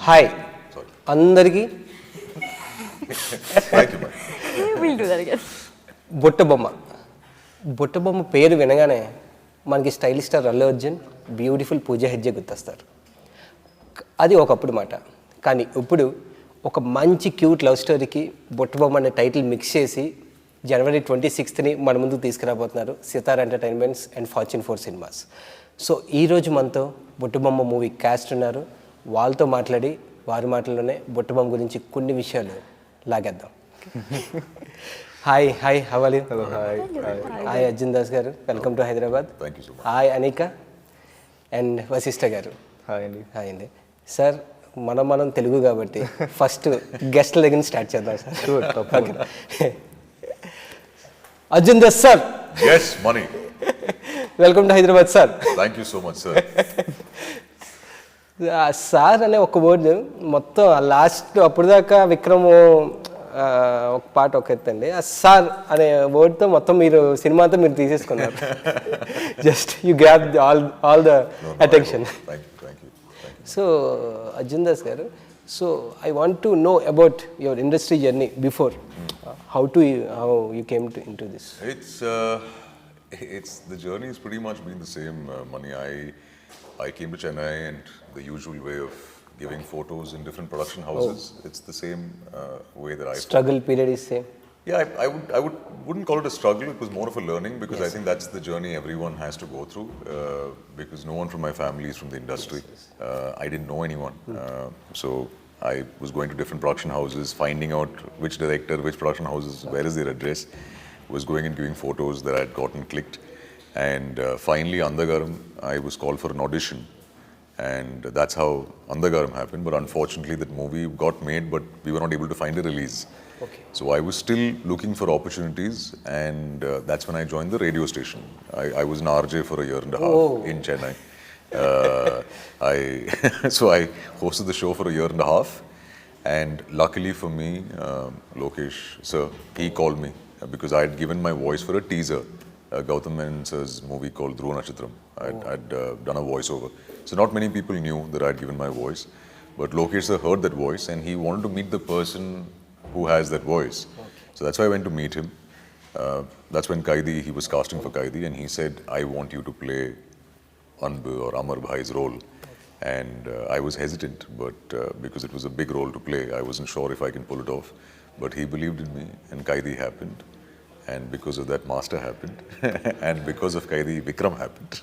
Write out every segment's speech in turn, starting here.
Hi అందరికీ We'll do that again. బుట్టబొమ్మ పేరు వినగానే మనకి stylish star Allu Arjun, beautiful Pooja Hegde గుర్తొస్తారు. అది ఒకప్పుడు మాట. కానీ ఇప్పుడు ఒక మంచి క్యూట్ లవ్ స్టోరీకి బుట్టబొమ్మ అనే టైటిల్ మిక్స్ చేసి జనవరి 26ని మన ముందుకు తీసుకురాబోతున్నారు Sithara Entertainments and Fortune 4 Cinemas. So ఈరోజు మనతో బుట్టబొమ్మ మూవీ క్యాస్ట్ ఉన్నారు. వాళ్ళతో మాట్లాడి వారి మాటల్లోనే బుట్టబొమ్మ గురించి కొన్ని విషయాలు లాగేద్దాం. Hi hi Havali. Hi Arjun Das garu, welcome to Hyderabad. Hi Anika and Vashishtha garu. Hi అండి. సార్ మనం తెలుగు కాబట్టి ఫస్ట్ గెస్ట్ల దగ్గర నుంచి స్టార్ట్ చేద్దాం sir. Arjun Das sir. Yes, money. Welcome to Hyderabad sir. Thank you so much, sir. Sir అనే ఒక వర్డ్ మొత్తం లాస్ట్ అప్పుడు దాకా విక్రమ్ ఒక పాట ఒక ఎత్తండి, ఆ సార్ అనే వర్డ్తో మొత్తం మీరు సినిమా అంతా మీరు తీసేసుకున్నారు. Just you grab all the attention. So Arjun Das garu, so I want to know about your industry journey before. How you came to into this? It's the journey has pretty much been the same, Mani. I came to Chennai, and the usual way of giving photos in different production houses. It's the same way that I struggle period is same. Yeah, I wouldn't call it a struggle. It was more of a learning, because yes. I think that's the journey everyone has to go through. Because no one from my family is from the industry. Yes. I didn't know anyone, so I was going to different production houses, finding out which director, which production houses, where is their address. Was going and giving photos that I had gotten clicked, and finally Andagaram, I was called for an audition, and that's how Andagaram happened. But unfortunately that movie got made, but we were not able to find a release. Okay. So I was still looking for opportunities, and that's when I joined the radio station. I was an RJ for a year and a half in Chennai. So I hosted the show for a year and a half, and luckily for me, Lokesh sir, he called me because I had given my voice for a teaser, Gautam Menon's movie called Dhruva Natchatram. I'd done a voiceover. So not many people knew that I'd given my voice, but Lokesh sir heard that voice, and he wanted to meet the person who has that voice. Okay. So that's why I went to meet him. That's when Kaidi, he was casting for Kaidi, and he said, I want you to play Anbu or Amar Bhai's role. And I was hesitant, but because it was a big role to play, I wasn't sure if I can pull it off. But he believed in me, and Kaidi happened. And because of that, Master happened. And because of Kaidi, Vikram happened.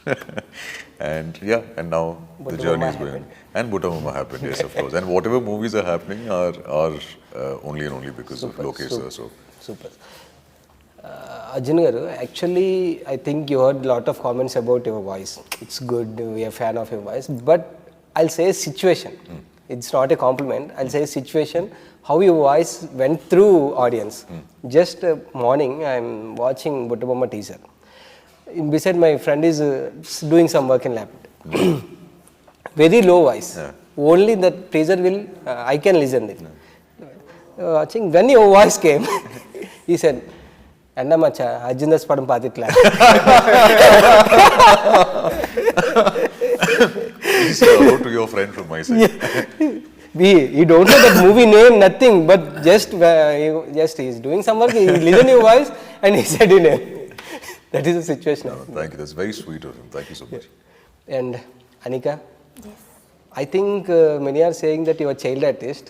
And yeah, and now the journey is going. And Buttabomma happened, yes, of course. And whatever movies are happening are only and only because of Lokesh sir. So. Super. Arjun garu, actually, I think you heard a lot of comments about your voice. It's good, we are a fan of your voice. But I'll say situation. It's not a compliment. I'll say situation. How your voice went through audience. Just morning, I'm watching Buttabomma teaser. Beside my friend is doing some work in lab. Very low voice. Yeah. Only that teaser will, I can listen it. Watching, when your voice came, he said, "Anna macha, arjundas padam pathitla." Please hello to your friend from my side. You don't know that movie name, nothing, but just he's doing some work, he listened to your voice and he said your name. That is the situation. No, thank you. That's very sweet of him. Thank you so much. And Anika? Yes. I think many are saying that you are a child artist,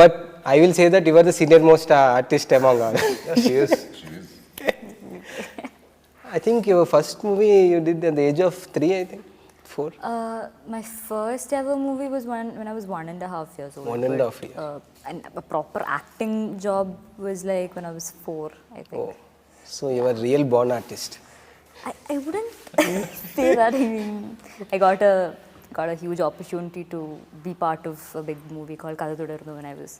but I will say that you are the senior most artist among all. Yeah, she is. She is. I think your first movie you did at the age of 3, I think. 4? My first ever movie was when I was 1.5 years old. 1.5 years. And a proper acting job was like when I was 4, I think. Oh, so you were a real born artist. I wouldn't say that. I mean, I got a huge opportunity to be part of a big movie called Kada Thudarnu when I was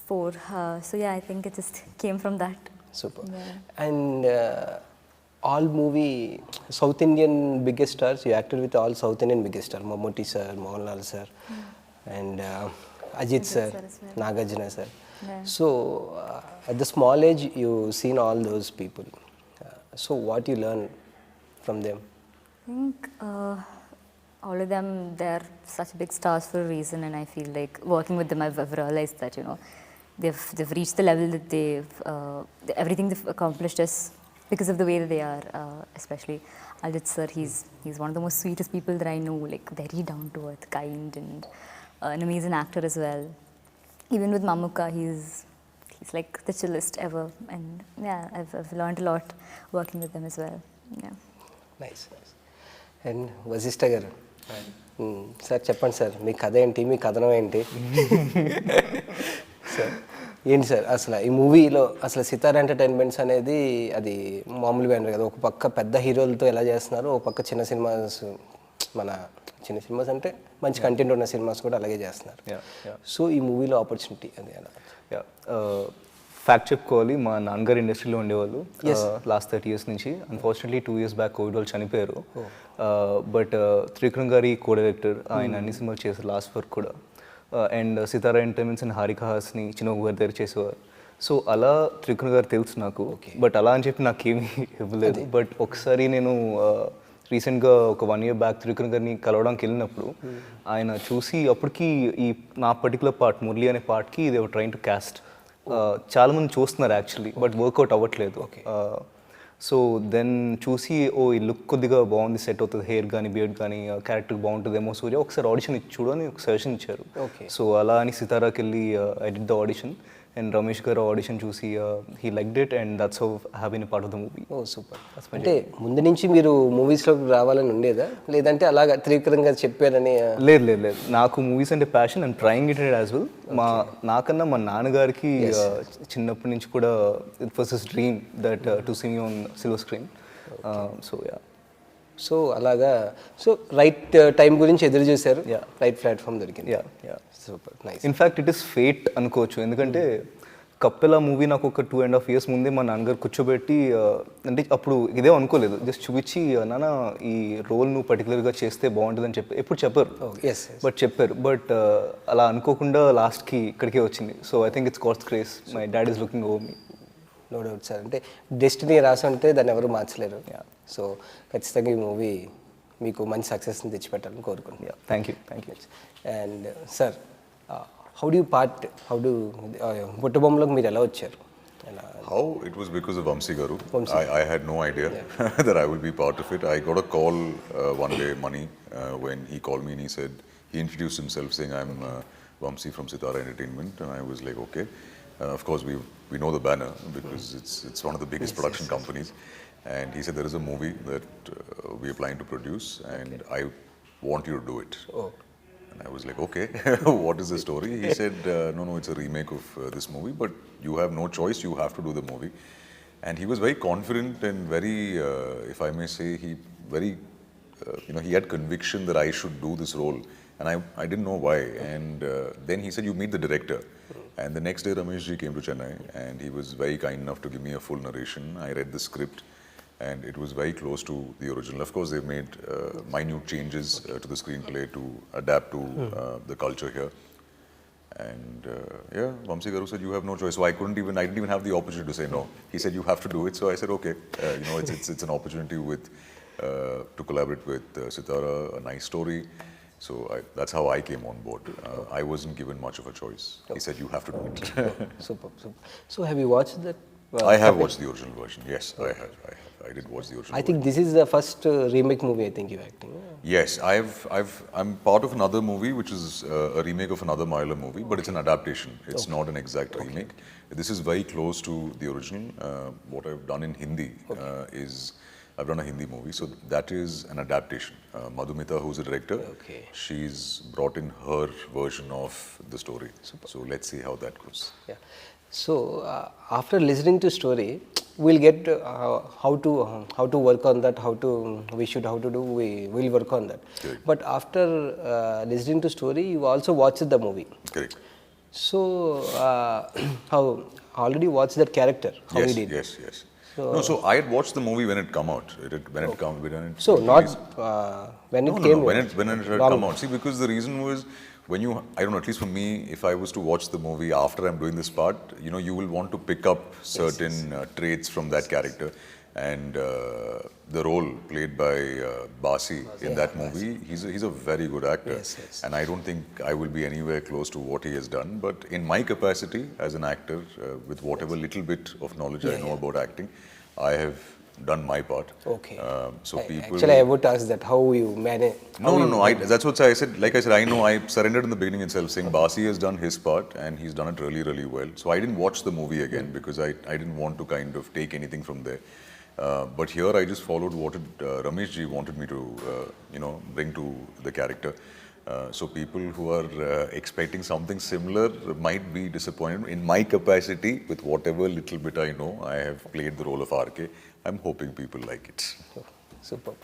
4. So yeah, I think it just came from that. Super. Yeah. And all movie South Indian biggest stars, you acted with all South Indian biggest stars, Mammootty sir, Mohanlal sir, and Ajit sir, well. Nagarjuna sir. Yeah. So at the small age you seen all those people. So what you learn from them? I think all of them, they're such big stars for a reason, and I feel like working with them, I've realized that, you know, they've reached the level that everything they've accomplished is because of the way that they are, especially Ajit sir. He's one of the most sweetest people that I know, like very down to earth, kind, and an amazing actor as well. Even with Mamuka, he's like the chillest ever, and yeah, I've learned a lot working with them as well. Yeah. Nice nice. And Vashishtha గారు sir చెప్పండి sir, మీ కథ ఏంటి, మీ కథనం ఏంటి? Sir ఏంటి sir అసలు ఈ మూవీలో అసలు సితార్ ఎంటర్టైన్మెంట్స్ అనేది అది మామూలు బ్యానర్ కదా, ఒక పక్క పెద్ద హీరోలతో ఎలా చేస్తున్నారు, ఒక పక్క చిన్న సినిమాస్, మన చిన్న సినిమాస్ అంటే మంచి కంటెంట్ ఉన్న సినిమాస్ కూడా అలాగే చేస్తున్నారు. సో ఈ మూవీలో ఆపర్చునిటీ అది ఎలా? ఫ్యాక్ట్ చెప్పుకోవాలి, మా నాన్నగారు ఇండస్ట్రీలో ఉండేవాళ్ళు లాస్ట్ 30 years నుంచి. అన్ఫార్చునేట్లీ 2 years బ్యాక్ కోవిడ్ వాళ్ళు చనిపోయారు. బట్ త్రివిక్రమ్ గారి కో డైరెక్టర్, ఆయన అన్ని సినిమాలు చేశారు, లాస్ట్ వర్క్ కూడా. And Sithara entertainments and Haarika Hassine Chinna గారి దగ్గర చేసేవారు. సో అలా త్రివిక్రమ్ గారు తెలుసు నాకు, బట్ అలా అని చెప్పి నాకేమీ ఇవ్వలేదు. బట్ ఒకసారి నేను రీసెంట్గా ఒక 1 year బ్యాక్ త్రివిక్రమ్ గారిని కలవడానికి వెళ్ళినప్పుడు ఆయన చూసి, అప్పటికి ఈ నా పర్టికులర్ పార్ట్ మురళి అనే పార్ట్కి they were train to caste. చాలామంది చూస్తున్నారు యాక్చువల్లీ, బట్ వర్కౌట్ అవ్వట్లేదు. సో దెన్ చూసి, ఓ ఈ లుక్ కొద్దిగా బాగుంది, సెట్ అవుతుంది, హెయిర్ కానీ బియర్డ్ కానీ క్యారెక్టర్ బాగుంటుందేమో సూర్య, ఒకసారి ఆడిషన్ ఇచ్చి చూడు అని ఒక సజెషన్ ఇచ్చారు. సో అలా అని సితారాకి వెళ్ళి I did the audition, and Ramesh గారు ఆడిషన్ చూసి he liked it, and that's how have been a part of the movie. Oh super. అంటే ముందు నుంచి మీరు మూవీస్లోకి రావాలని ఉండేదా, లేదంటే అలాగా త్రివిక్రమ్ గారు చెప్పారని? లేదు లేదు లేదు, నాకు మూవీస్ అంటే passion, and trying it as well. నాకన్నా మా నాన్నగారికి చిన్నప్పటి నుంచి కూడా it was his dream that to see me on silver screen. So ya, so అలాగా, సో రైట్ టైం గురించి ఎదురు చూశారు, రైట్ ప్లాట్ఫామ్ దొరికింది. Super nice. In fact it is fate అనుకోవచ్చు, ఎందుకంటే కప్పెలా మూవీ నాకు ఒక 2.5 years ముందే మా నాన్నగారు కూర్చోబెట్టి, అంటే అప్పుడు ఇదే అనుకోలేదు, జస్ట్ చూపించి, నాన్న ఈ రోల్ నువ్వు పర్టికులర్గా చేస్తే బాగుంటుందని చెప్పి ఎప్పుడు చెప్పారు, బట్ చెప్పారు. బట్ అలా అనుకోకుండా లాస్ట్కి ఇక్కడికే వచ్చింది. So I think it's God's grace, my dad is looking over me. No doubt sir, అంటే డెస్టినీ రాసి ఉంటే దాన్ని ఎవరు మార్చలేరు. సో ఖచ్చితంగా ఈ మూవీ మీకు మంచి సక్సెస్ని తెచ్చిపెట్టాలని కోరుకుంటున్నాను. Thank you. And sir, how do బుట్టబొమ్మలోకి మీరు ఎలా వచ్చారు? How? It was because of Vamsi Garu. I had no idea that I would be part of it. I got a call one day, Mani, when he called me and he said, he introduced himself saying, I'm Vamsi from Sitara Entertainment, and I was like, okay. Of course, we know the banner because it's one of the biggest production companies. And he said, there is a movie that we are planning to produce, and I want you to do it. And I was like, okay, what is the story? He said, no, it's a remake of this movie, but you have no choice, you have to do the movie. And he was very confident and very, if I may say, he had conviction that I should do this role. And I didn't know why. And then he said, you meet the director. And the next day, Ramesh ji came to Chennai, and he was very kind enough to give me a full narration. I read the script, and it was very close to the original. Of course, they made minute changes to the screenplay to adapt to the culture here. And Vamsi Garu said, you have no choice. So I didn't even have the opportunity to say no. He said, you have to do it. So I said, okay. It's an opportunity to collaborate with Sitara, a nice story. So that's how I came on board. I wasn't given much of a choice. He said, you have to do it. Super. So have you watched that? I have watched the original version. Yes, I have. I did watch the original I think this is the first remake movie I think you're acting. Yes, I'm part of another movie which is a remake of another Malayalam movie, but it's an adaptation. It's not an exact remake. This is very close to the original. What I've done in Hindi is I've done a Hindi movie, so that is an adaptation. Madhumita, who's a director, she's brought in her version of the story. So let's see how that goes. Yeah. So after listening to story, we'll get how to work on that, how to do. We'll work on that. Correct. But after listening to story, you also watched the movie. Correct. So how already watched that character? How he did? Yes. So I had watched the movie when it come out. So not when it came. When it had come out. See, because the reason was, when you, I don't know, at least for me, if I was to watch the movie after I'm doing this part, you will want to pick up certain traits from that character. And the role played by Basi in that movie, he's a very good actor. Yes, yes. And I don't think I will be anywhere close to what he has done. But in my capacity as an actor, with whatever little bit of knowledge I know about acting, I have done my part. Okay. So people. Actually, I would ask that how you manage. No. That's what I said. Like I said, I know I surrendered in the beginning itself, saying Basi has done his part and he's done it really, really well. So I didn't watch the movie again because I didn't want to kind of take anything from there. But here I just followed what Ramesh ji wanted me to, bring to the character. So people who are expecting something similar might be disappointed. In my capacity, with whatever little bit I know, I have played the role of RK. I'm hoping people like it. Oh, superb.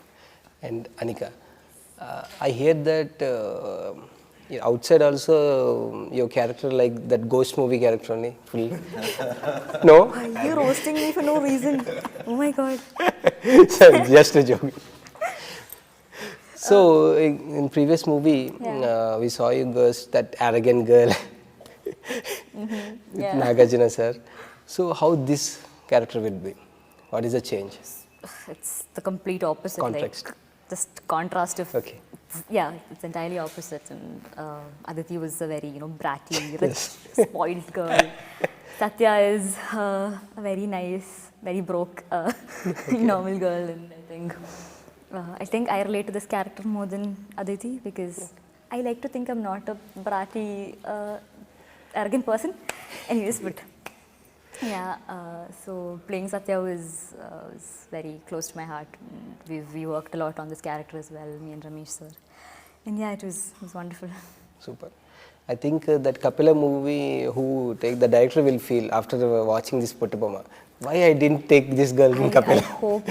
And Anika, I hear that outside also your character like that ghost movie character only full. No? Why are you roasting me for no reason? Oh my god. Sorry, just a joke. So in previous movie, we saw you ghost that arrogant girl with Nagarjuna sir. So how this character will be? What is the change? It's the complete opposite. Context. Like, just contrast of. Okay. Yeah, it's entirely opposite. And Aditi was a very, bratty, rich, spoiled girl. Satya is a very nice, very broke, normal girl. And I think I relate to this character more than Aditi because I like to think I'm not a bratty, arrogant person. Anyways, but yeah, so playing Satya was very close to my heart. We worked a lot on this character as well, me and Ramesh sir. And yeah, it was wonderful. Super. I think that Kapila movie, the director will feel after watching this Buttabomma, why I didn't take this girl in I Kapila. hope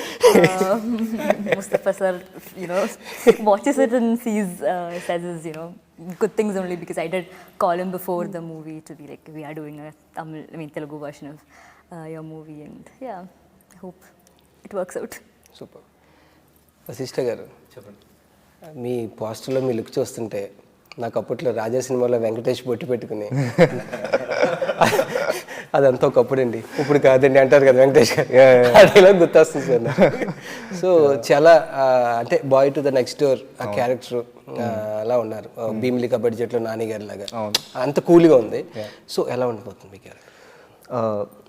Mustafa sir, watches it and says his, good things only because I did call him before the movie to be like, we are doing a Telugu version of your movie, and yeah, I hope it works out. Super Vasishta గారు మీ పోస్టర్లో మీ look చూస్తుంటే నాకు అప్పట్లో రాజా సినిమాలో వెంకటేష్ బొట్టు పెట్టుకుని అదంతా ఒకప్పుడండి ఇప్పుడు కాదండి అంటారు కదా వెంకటేష్ గారు అదేలా గుర్తొస్తుంది సార్ నాకు. సో చాలా అంటే boy to the next door ఆ క్యారెక్టర్ అలా ఉన్నారు భీమిలి కబడ్డీ జట్లో నాని గారి లాగా అంత కూల్గా ఉంది. సో ఎలా ఉండిపోతుంది మీ క్యారెక్టర్?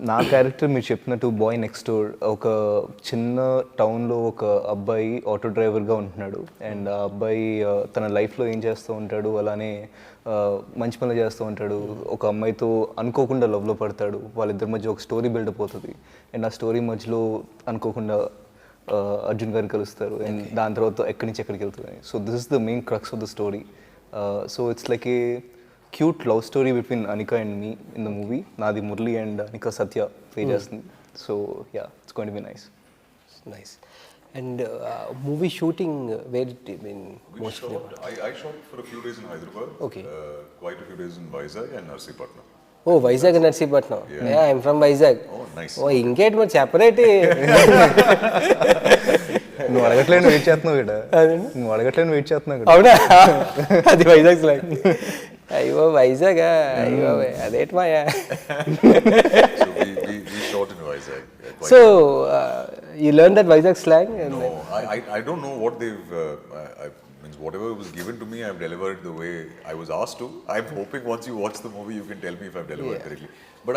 నా క్యారెక్టర్ మీరు చెప్పినట్టు బాయ్ నెక్స్ట్ డోర్, ఒక చిన్న టౌన్లో ఒక అబ్బాయి ఆటో డ్రైవర్గా ఉంటున్నాడు. అండ్ ఆ అబ్బాయి తన లైఫ్లో ఏం చేస్తూ ఉంటాడు, అలానే మంచి పనులు చేస్తూ ఉంటాడు. ఒక అమ్మాయితో అనుకోకుండా లవ్లో పడతాడు, వాళ్ళిద్దరి మధ్య ఒక స్టోరీ బిల్డప్ అవుతుంది. అండ్ ఆ స్టోరీ మధ్యలో అనుకోకుండా అర్జున్ గారిని కలుస్తారు. అండ్ దాని తర్వాత ఎక్కడి నుంచి ఎక్కడికి వెళ్తుంది. So this is the main crux of the story. So it's like A cute love story between Anika and me in the movie. Nadi Murli and Anika Satya play chestund. So yeah, it's going to be nice. Nice. And movie shooting, where did you mean mostly? I shot for a few days in Hyderabad. Okay. Quite a few days in Vizag and Narsipatnam. Oh, Vizag and Narsipatnam. Yeah, I'm from Vizag. Oh, nice. Oh, ఇంకేంటి మరి separate. నువ్వు అడగట్లేను wait చేస్తున్నావు ఇక్కడ. నువ్వు అడగట్లేను wait చేస్తున్నావు ఇక్కడ. అవునా? అది వైజాగ్ స్లాంగ్. అయ్యో వైజాగా, అయ్యో అదేంటి మాయా. So we shot in Vizag. So you learned that Vizag slang? No, I don't know what they've. Means whatever was given to me, I've delivered the way I was asked to. I'm hoping once you watch the movie, you can tell me if I've delivered correctly. But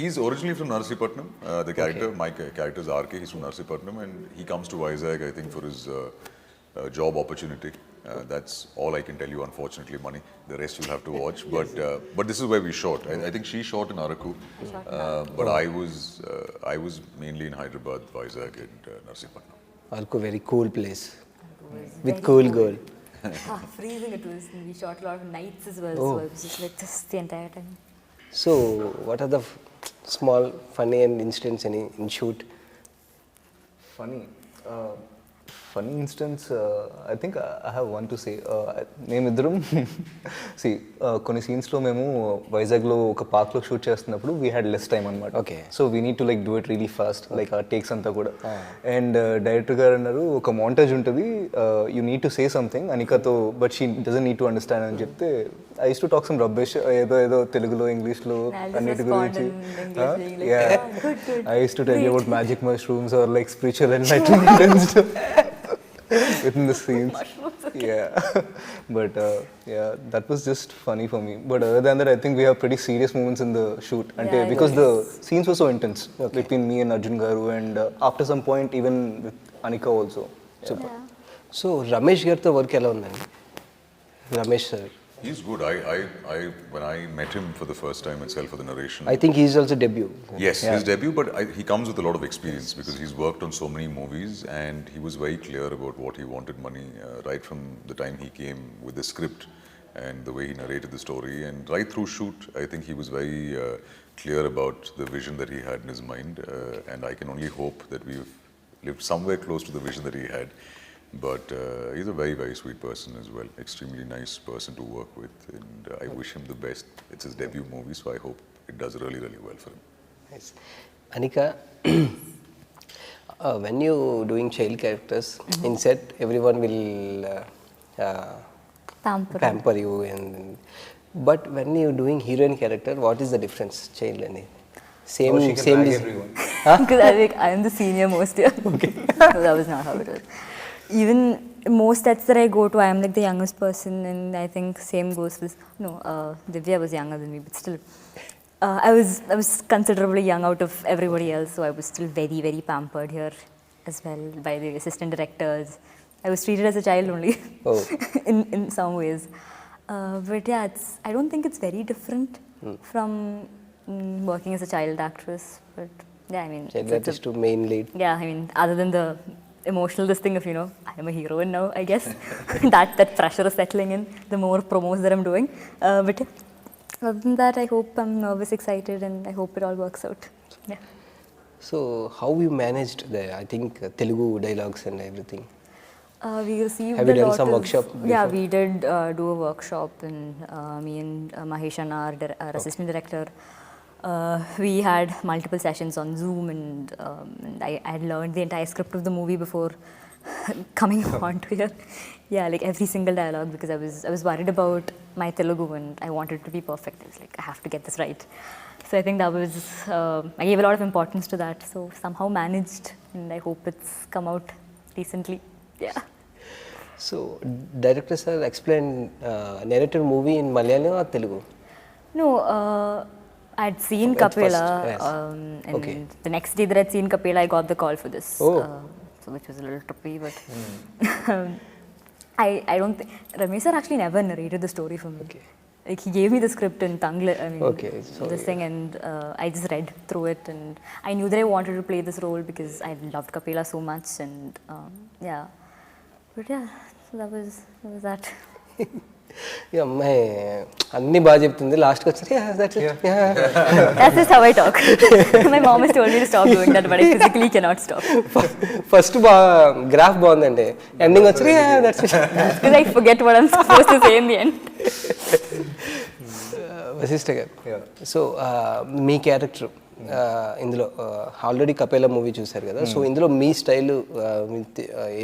he's originally from Narsipatnam. The character, my character is RK. He's from Narsipatnam, and he comes to Vizag, I think, for his job opportunity. That's all I can tell you, unfortunately, Mani. The rest you'll have to watch. But this is where we shot. I think she shot in Araku, but I was mainly in Hyderabad, Vizag, and Narsipatnam. Araku, very cool place with cool girl. Freezing it was. We shot a lot of nights as well, so it was just like this the entire time. So what are the small funny and incidents in shoot? Funny instance, I think I have one to say. మేమిద్దరం see కొన్ని సీన్స్లో మేము వైజాగ్లో ఒక పార్క్లో shoot చేస్తున్నప్పుడు we had less time అనమాట. Okay. So we need to like do it really fast, like uh takes అంతా కూడా. అండ్ డైరెక్టర్ గారు అన్నారు ఒక మాంటేజ్ ఉంటుంది, you need to say something అనికతో, but she doesn't need to understand అని చెప్తే I use to talk some rubbish, ఏదో తెలుగులో ఇంగ్లీష్లో అన్నిటి గురించి. I use to tell you about magic mushrooms or like spiritual enlightenment within the scenes. Yeah. But that was just funny for me. But other than that, I think we have pretty serious moments in the shoot. And because the scenes were so intense between me and Arjun garu, and after some point even with Anikha also. Super. So Ramesh gartho work ela undandi? Ramesh sir. He's good. When I met him for the first time itself for the narration. I think he's also debut. Yes, his debut, but he comes with a lot of experience because he's worked on so many movies, and he was very clear about what he wanted money right from the time he came with the script and the way he narrated the story, and right through shoot, I think he was very clear about the vision that he had in his mind, and I can only hope that we've lived somewhere close to the vision that he had. But he's a very, very sweet person as well. Extremely nice person to work with, and I wish him the best. It's his debut movie, so I hope it does really, really well for him. Nice. Anikha, when you doing child characters in set, everyone will pamper you, but when you doing heroine character, what is the difference? Child and same Everyone. Because I am the senior most here. Okay. So that was not how it was. Even most sets that I go to, I am like the youngest person, and I think same goes with Divya was younger than me, but still, I was considerably young out of everybody else, so I was still very, very pampered here as well by the assistant directors. I was treated as a child only. Oh. in some ways, but yeah, I don't think it's very different from working as a child actress. But yeah, I mean, child artist to main lead. Yeah, I mean, other than the emotional this thing of, I am a heroine now, I guess. that pressure is settling in the more promos that I'm doing. But other than that, I hope I'm nervous, excited, and I hope it all works out. Yeah. So how you managed I think Telugu dialogues and everything? We received Have you done some workshop Yeah, before? we did do a workshop, and me and Mahesh Anna, our assistant director, we had multiple sessions on Zoom, and I had learned the entire script of the movie before coming on to here. Yeah, like every single dialogue, because I was worried about my Telugu and I wanted it to be perfect. I was like, I have to get this right. So I think that was, I gave a lot of importance to that. So somehow managed, and I hope it's come out decently. Yeah. So director sir explained narrated movie in Malayalam or Telugu? No, I'd seen At Kapela, first, yes. and Okay. the next day that I'd seen Kapela, I got the call for this. Oh. So which was a little trippy, but I don't think Ramesh sir actually never narrated the story for me. Okay. Like he gave me the script in Tangle, Okay, so this thing, and I just read through it, and I knew that I wanted to play this role because I loved Kapela so much, and yeah. But yeah, so that was that. ఈ అమ్మాయి అన్ని బాగా చెప్తుంది, లాస్ట్కి వచ్చి That's just how I talk. My mom has told me to stop doing that, but I physically cannot stop. First graph బాగుందండి, ending వచ్చి that's Because I forget what I'm supposed to say in the end. Vasishta గారు, so మీ character ఇందులో already Kappela movie చూశారు కదా, so ఇందులో మీ style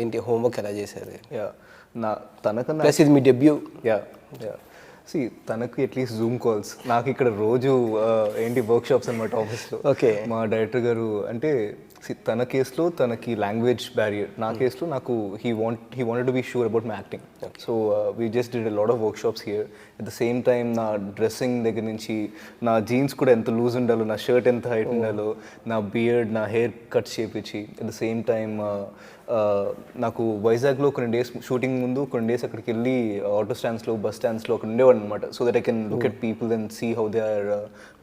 ఏంటి, homework ఎలా చేశారు? తనకన్నా ప్లస్ ఇది మీ డెబ్యూ. సి తనకు అట్లీస్ట్ జూమ్ కాల్స్, నాకు ఇక్కడ రోజు ఏంటి వర్క్షాప్స్ అనమాట ఆఫీస్లో. ఓకే, మా డైరెక్టర్ గారు అంటే తన కేసులో తనకి లాంగ్వేజ్ బ్యారియర్, నా కేసులో నాకు he wanted to be sure about my acting. So we just did a lot of workshops here. At the same time నా డ్రెస్సింగ్ దగ్గర నుంచి నా జీన్స్ కూడా ఎంత లూజ్ ఉండాలో, నా షర్ట్ ఎంత హైట్ ఉండాలో, నా బియర్డ్, నా హెయిర్ కట్ చేపించి, అట్ ద సేమ్ టైం నాకు వైజాగ్లో కొన్ని డేస్ షూటింగ్ ముందు కొన్ని డేస్ అక్కడికి వెళ్ళి ఆటో స్టాండ్స్లో, బస్ స్టాండ్స్లో అక్కడ ఉండేవాడు అనమాట. So that I can look at people and see how they are,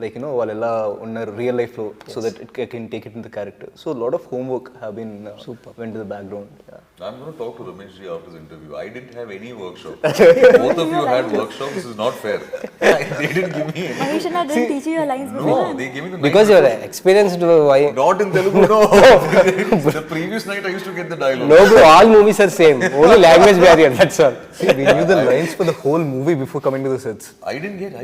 like వాళ్ళు ఎలా ఉన్నారు రియల్ లైఫ్లో, so that it I can take it in the character. So lot of homework have been went to the background. I'm going to talk to Ramesh ji after this interview. I didn't have any workshop. Both of you had workshops. This is not fair. They didn't give me any. Mahesh Anna didn't teach you your lines before? No, they gave me the because you're experienced. Not in Telugu, no. The previous night I used to get the dialogue. No bro, all movies are same. Only language barrier, that's all. See, we knew the lines for the whole movie before coming to the sets. I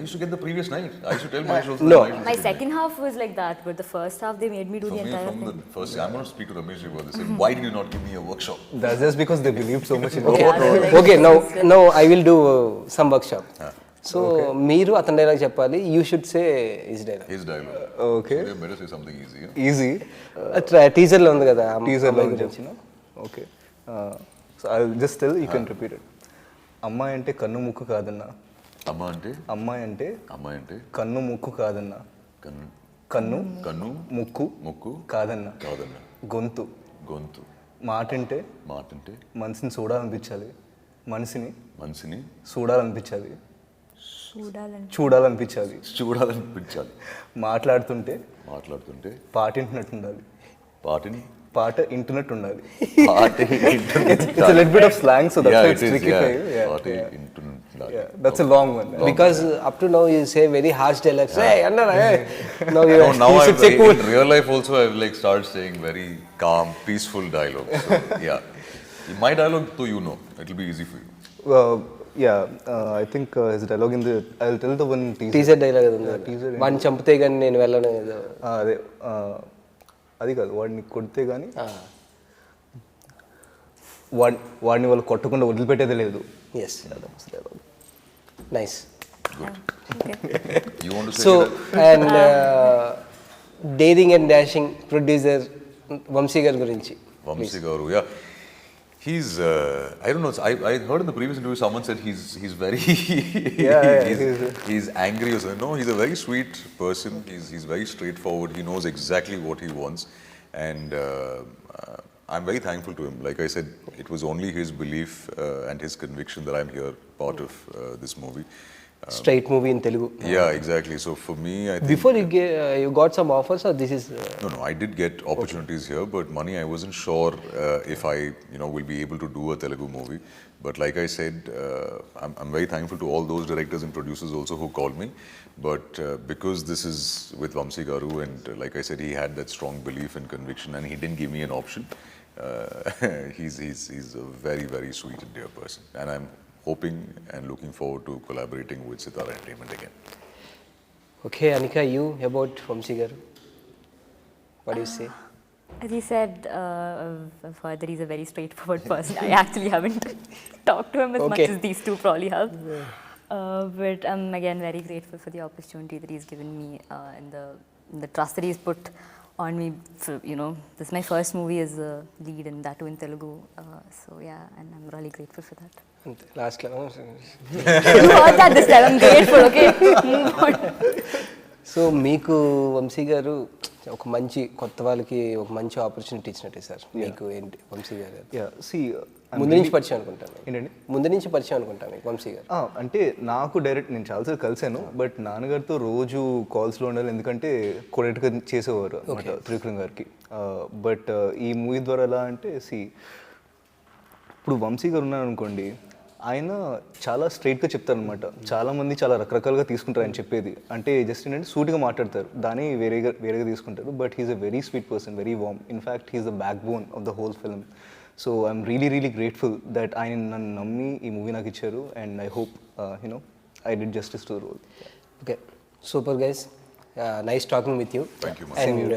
used to get the previous night. I used to tell Mahesh also. No. the night My before. second half was like that, but the first half they made me do the For me, entire from thing. the first, I'm going to speak to Ramesh about this. Why did you not give me a workshop? That's just because they believed so much in me. Okay, now I will do some workshop. So మీరు అతని dialogue చెప్పాలి, you should say his dialogue. His dialogue. Okay. So they better say something easy. Yeah? Easy. టీజర్లో ఉంది కదా టీజర్లో అమ్మాయి గురించి. Okay so I just tell you can repeat it. అమ్మాయి అంటే కన్ను ముక్కు కాదన్నా. అమ్మ అంటే అమ్మాయి అంటే అమ్మాయి అంటే కన్ను ముక్కు కాదన్నా. కన్ను కన్ను కన్ను ముక్కు ముక్కు కాదన్నా. కాదన్న గొంతు గొంతు మాట అంటే మాట అంటే మనిషిని చూడాలనిపించాలి. మనిషిని మనిషిని చూడాలనిపించాలి. చూడాలంటే చూడాలనిపించాలి. చూడాలనిపించాలి. మాట్లాడుతుంటే మాట్లాడుతుంటే పాట వింటున్నట్టు ఉండాలి. పాటిని పాట వింటున్నట్టు ఉండాలి. పాటి It's a little bit of slang, so that's why it's tricky for you. పాటి Yeah. వింటున్నాడు. Yeah, that's a long one. Because up to now you say very harsh dialogues. Hey, Anna, hey. Now you, No, now you I should say cool. in real life also I've like started saying very calm, peaceful dialogue. So, yeah, my dialogue, though you know, it'll be easy for you. I think his dialogue in the I'll tell the one teaser. Teaser dialogue అది ఉంది. teaser వాడిని చంపితే కానీ నేను వెళ్ళను ఏదో. అదే అది కాదు, వాడిని కొడితే కానీ వాడిని వాళ్ళు కొట్టకుండా వదిలిపెట్టేదే లేదు. Yes nice. You want to say so that? And daring and dashing producer Vamsi గారి గురించి. Vamsi Garu, yeah. He's, I don't know, I heard in the previous interview someone said he's very, he's angry or something. No, he's a very sweet person. He's very straightforward. He knows exactly what he wants. And I'm very thankful to him. Like I said, it was only his belief and his conviction that I'm here, part of this movie. Straight movie in Telugu. Yeah, exactly. So for me, I think... Before you got some offers or this is... No, I did get opportunities here, but money, I wasn't sure if I, will be able to do a Telugu movie. But like I said, I'm very thankful to all those directors and producers also who called me. But because this is with Vamsi Garu, and like I said, he had that strong belief and conviction, and he didn't give me an option. He's a very, very sweet and dear person, and I'm hoping and looking forward to collaborating with Sitara Entertainment again. Okay, Anikha, you about Vamsi Garu? What do you say? As he said, I've heard that he's a very straightforward person. I actually haven't talked to him as much as these two probably have. But I'm again very grateful for the opportunity that he's given me and the trust that he's put on me. For, this is my first movie as a lead, and that too in Telugu. So yeah, and I'm really grateful for that. Last level. You heard that this time. I'm grateful. Okay, move on. So మీకు వంశీ గారు ఒక మంచి కొత్త వాళ్ళకి ఒక మంచి opportunity ఇచ్చినట్టే sir. మీకు ఏంటి వంశీ గారు? ముందు నుంచి పరిచయం అనుకుంటాను. ఏంటండి? ముందు నుంచి పరిచయం అనుకుంటాను మీకు వంశీ గారు. అంటే నాకు డైరెక్ట్ నేను చాలాసార్లు కలిశాను, బట్ నాన్నగారితో రోజు కాల్స్లో ఉండాలి, ఎందుకంటే కొడెక్ట్గా చేసేవారు అనమాట త్రివిక్రమ్ గారికి. బట్ ఈ మూవీ ద్వారా ఎలా అంటే ఇప్పుడు వంశీ గారు ఉన్నారనుకోండి, ఆయన చాలా స్ట్రైట్గా చెప్తారనమాట. చాలామంది చాలా రకరకాలుగా తీసుకుంటారు ఆయన చెప్పేది. అంటే జస్ట్ ఏంటంటే సూటిగా మాట్లాడతారు, దాన్ని వేరేగా తీసుకుంటారు. But he's a very sweet person, very warm. In fact he's the backbone of the whole film. So I'm really grateful that ఆయన నన్ను నమ్మి ఈ మూవీ నాకు ఇచ్చారు. And I hope I did justice to the role. Okay, super guys, nice talking with you. And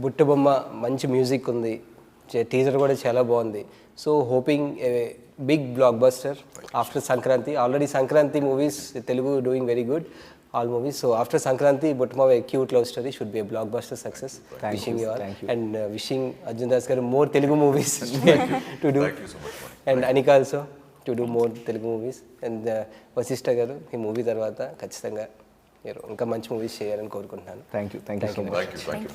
Buttabomma మంచి music ఉంది, teaser కూడా చాలా బాగుంది. So hoping a big blockbuster after Sankranti. Already Sankranti movies Telugu doing very good, all movies. So after Sankranti, Buttabomma, a cute love story, should be a blockbuster success. Wishing you all. And wishing Arjundas garu more Telugu movies to do. Thank you so much. And Anikha also to do more Telugu movies. And Vasishta garu, ఈ movie తర్వాత ఖచ్చితంగా మీరు ఇంకా మంచి movies చేయాలని కోరుకుంటున్నాను. Thank you so much. Thank you.